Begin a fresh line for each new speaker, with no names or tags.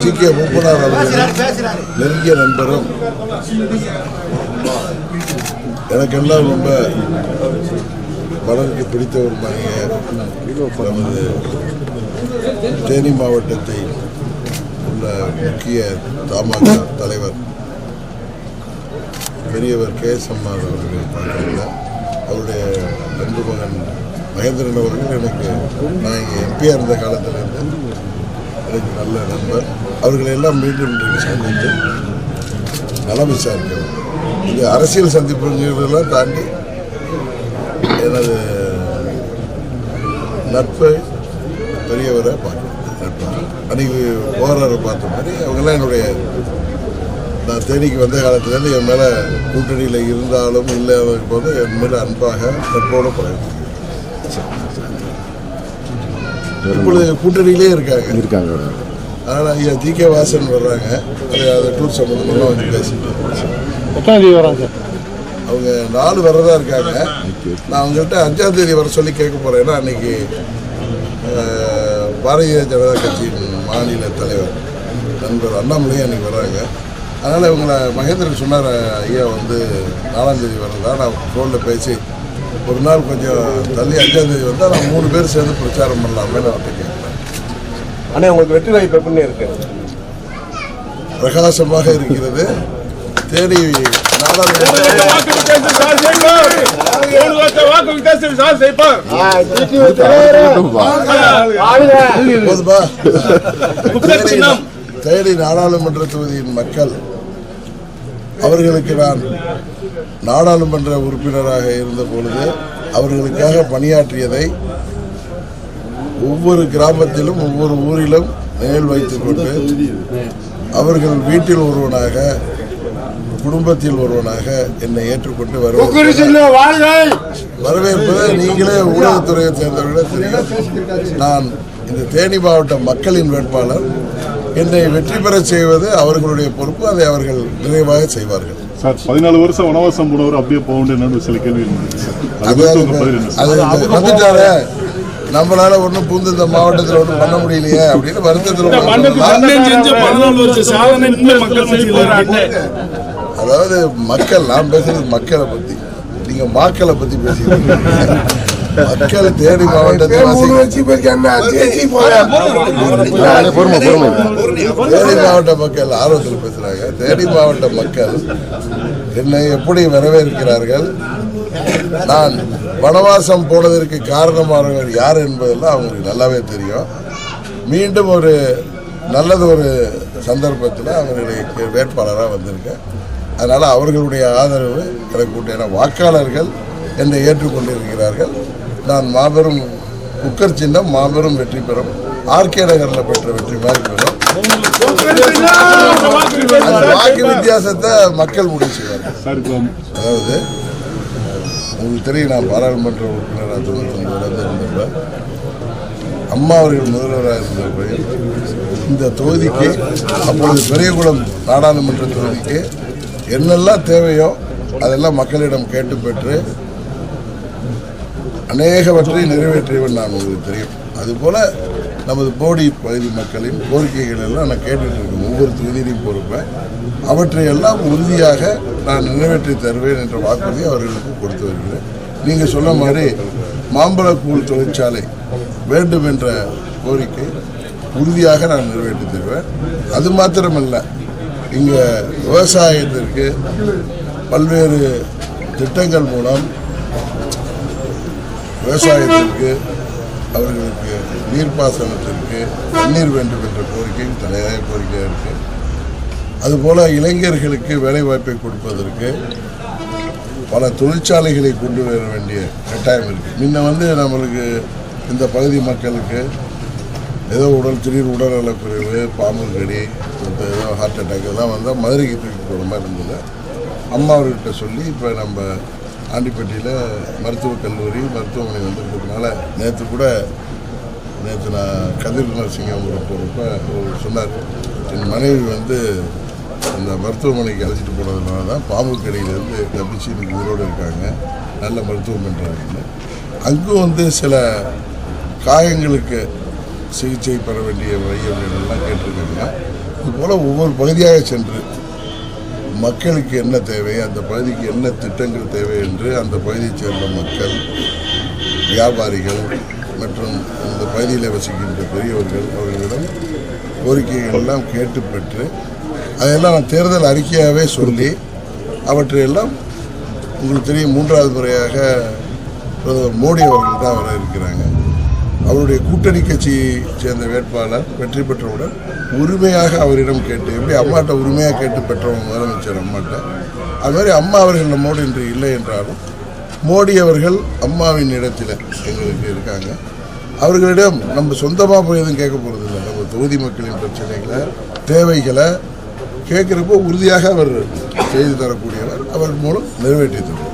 G K. Moopanar அவர்கள் நெருங்கிய நண்பரும் எனக்கெல்லாம் ரொம்ப மனதுக்கு பிடித்த ஒரு நமது தேனி மாவட்டத்தை உள்ள முக்கிய தமாக தலைவர் பெரியவர் கே.எஸ். அம்மாள் அவர்களை பார்க்கல. அவருடைய அன்பு மகன் மகேந்திரன் அவர்கள் எனக்கு நான் இங்கே எம்பியாக இருந்த காலத்திலிருந்து எனக்கு நல்ல நண்பர். அவர்களை எல்லாம் மீண்டும் இன்றைக்கு சந்தித்து நலம் விசாரிக்கிறோம். இது அரசியல் சந்திப்புகளெல்லாம் தாண்டி எனது நட்பை பெரியவரை பார்க்கணும். நட்பாக அன்றைக்கி போராட பார்த்த மாதிரி அவங்கெல்லாம் என்னுடைய நான் தேனிக்கு வந்த காலத்துலேருந்து என் மேலே கூட்டணியில் இருந்தாலும் இல்லாத போது என் மேலே அன்பாக நட்போடு பழகிட்டு இப்பொழுது கூட்டணியிலே இருக்காங்க. அதனால் ஐயா ஜி.கே. வாசன் வர்றாங்க. அது டூர் சம்பந்தமெல்லாம் வந்து பேசிட்டு அவங்க 4 வரதா இருக்காங்க. நான் அவங்கள்ட்ட 5ஆம் தேதி வர சொல்லி கேட்க போகிறேன். ஏன்னா அன்றைக்கி பாரதிய ஜனதா கட்சியின் மாநில தலைவர் நண்பர் அண்ணாமலையும் அன்றைக்கி வர்றாங்க. அதனால் இவங்களை மகேந்திரன் சொன்னார், ஐயா வந்து 4ஆம் தேதி வரதா. நான் ஃபோனில் பேசி ஒரு நாள் கொஞ்சம் தள்ளி 5ஆம் தேதி வந்தால் நான் 3 பேர் சேர்ந்து பிரச்சாரம் பண்ணலாமே நான் அவர்கிட்ட கேட்குறேன்.
ஆனால் உங்களுக்கு வெற்றி வாய்ப்பு எப்படி இருக்கு?
பிரகாசமாக இருக்கிறது. தேனி தேனி நாடாளுமன்ற தொகுதியின் மக்கள் அவர்களுக்கு நான் நாடாளுமன்ற உறுப்பினராக இருந்த பொழுது அவர்களுக்காக பணியாற்றியதை ஒவ்வொரு கிராமத்திலும் ஒவ்வொரு ஊரிலும் நினைவில் வைத்துக் கொண்டு அவர்கள் வீட்டில் ஒருவனாக குடும்பத்தில் ஒருவனாக என்னை ஏற்றுக்கொண்டு வரவேற்பதை நீங்களே ஊடகத்துறையை சேர்ந்தவர்களே தெரியும். நான் இந்த தேனி மாவட்ட மக்களின் வேட்பாளர். என்னை வெற்றி பெற செய்வது அவர்களுடைய பொறுப்பு. அதை அவர்கள் நிறைவாக செய்வார்கள்.
சார் 14 வருஷம் வனவாசம் போனவர் அப்படியே போக வேண்டிய சில கேள்வி
வந்துட்டாரு. நம்மளால ஒன்றும் பூந்து இந்த மாவட்டத்தில் ஒன்றும் பண்ண முடியலையே அப்படின்னு வருத்தத்தில். அதாவது மக்கள், நான் பேசுறது மக்களை பத்தி, நீங்க மக்களை பத்தி பேசுறீங்க. மக்கள் தேனி மாவட்டத்தை தேனி மாவட்ட மக்கள் ஆர்வத்தில் பேசுறாங்க. தேனி மாவட்ட மக்கள் என்னை எப்படி வரவேற்கிறார்கள், நான் வனவாசம் போனதற்கு காரணமானவர் யார் என்பதெல்லாம் அவங்களுக்கு நல்லாவே தெரியும். மீண்டும் ஒரு நல்லது ஒரு சந்தர்ப்பத்தில் அவர்களுக்கு வேட்பாளராக வந்திருக்கேன். அதனால் அவர்களுடைய ஆதரவு எனக்கு உண்டு. ஏன்னா வாக்காளர்கள் என்னை ஏற்றுக்கொண்டிருக்கிறார்கள். நான் மாபெரும் குக்கர் சின்னம் மாபெரும் வெற்றி பெறும். ஆர்கே நகரில் பெற்ற வெற்றி மாதிரி பெறும். அந்த வாக்கு வித்தியாசத்தை மக்கள் முடிவு செய்வார்கள். அதாவது உங்களுக்கு தெரியும், நான் பாராளுமன்ற உறுப்பினராக 99 இருந்தப்ப அம்மா அவர்கள் முதல்வராக இருந்தப்ப இந்த தொகுதிக்கு அப்பொழுது பெரியகுளம் நாடாளுமன்ற தொகுதிக்கு என்னெல்லாம் தேவையோ அதெல்லாம் மக்களிடம் கேட்டு பெற்று அநேகவற்றை நிறைவேற்றியவன் நான் உங்களுக்கு தெரியும். அதுபோல் நமது போடி பகுதி மக்களின் கோரிக்கைகள் எல்லாம் நான் கேட்டுட்டு இருக்கேன். ஒவ்வொரு தொகுதியிலையும் பொறுப்பேன். அவற்றை எல்லாம் உறுதியாக நான் நிறைவேற்றி தருவேன் என்ற வாக்குறுதி அவர்களுக்கு கொடுத்து வருகிறேன். நீங்கள் சொன்ன மாதிரி மாம்பழக்கூழ் தொழிற்சாலை வேண்டும் என்ற கோரிக்கை உறுதியாக நான் நிறைவேற்றி தருவேன். அது மாத்திரமல்ல, இங்கே விவசாயத்திற்கு பல்வேறு திட்டங்கள் மூலம் விவசாயத்திற்கு அவர்களுக்கு நீர்ப்பாசனத்திற்கு தண்ணீர் வேண்டும் என்ற கோரிக்கையும் தலையாய கோரிக்கையாக இருக்குது. அதுபோல் இளைஞர்களுக்கு வேலைவாய்ப்பை கொடுப்பதற்கு பல தொழிற்சாலைகளை கொண்டு வர வேண்டிய கட்டாயம் இருக்குது. முன்ன நம்மளுக்கு இந்த பகுதி மக்களுக்கு ஏதோ திடீர் உடல்நலக்குறைவு, பாம்பு கடி, ஏதோ ஹார்ட் அட்டாக் இதெல்லாம் வந்தால் மதுரைக்கு தூக்கி போகிற மாதிரி இருந்தது. அம்மா அவர்கிட்ட சொல்லி இப்போ நம்ம ஆண்டிப்பட்டியில் மருத்துவக் கல்லூரி மருத்துவமனை வந்துருக்கிறதுனால நேற்று நான் கதிர் நரசிங்கம் போகிறப்ப அவர் சொன்னார், என் மனைவி அந்த மருத்துவமனைக்கு அழைச்சிட்டு போனதுனால தான் பாம்பு கடியிலேருந்து தப்பிச்சு இன்னைக்கு உயிரோடு இருக்காங்க, நல்ல மருத்துவம் பண்ணுறாங்க. அங்கும் சில காயங்களுக்கு சிகிச்சை பெற வேண்டிய வழிகளெல்லாம் கேட்டிருக்காங்க. அதுபோல் ஒவ்வொரு பகுதியாக சென்று மக்களுக்கு என்ன தேவை, அந்த பகுதிக்கு என்ன திட்டங்கள் தேவை என்று அந்த பகுதியைச் சேர்ந்த மக்கள், வியாபாரிகள் மற்றும் இந்த பகுதியில் வசிக்கின்ற பெரியவர்கள் அவர்களிடம் கோரிக்கைகள் எல்லாம் கேட்டு பெற்று அதையெல்லாம் நான் தேர்தல் அறிக்கையாகவே சொல்லி அவற்றையெல்லாம் உங்களுக்கு தெரியும் 3வது முறையாக பிரதமர் மோடி அவர்கள் தான் வர இருக்கிறாங்க. அவருடைய கூட்டணி கட்சியை சேர்ந்த வேட்பாளர் வெற்றி பெற்றவுடன் உரிமையாக அவரிடம் கேட்டு, எப்படி அம்மாட்ட உரிமையாக கேட்டு பெற்றவங்க முதலமைச்சர் அம்மாட்ட, அதுமாதிரி அம்மா அவர்கள் நம்மோடு இன்று இல்லை என்றாலும் மோடி அவர்கள் அம்மாவின் இடத்தில் எங்களுக்கு இருக்காங்க. அவர்களிடம் நம்ம சொந்தமாக போய் எதுவும் கேட்க போகிறதில்லை. நம்ம தொகுதி மக்களின் பிரச்சனைகளை, தேவைகளை கேட்குறப்போ உறுதியாக அவர் செய்து தரக்கூடியவர், அவர் மூலம் நிறைவேற்றி தருவார்.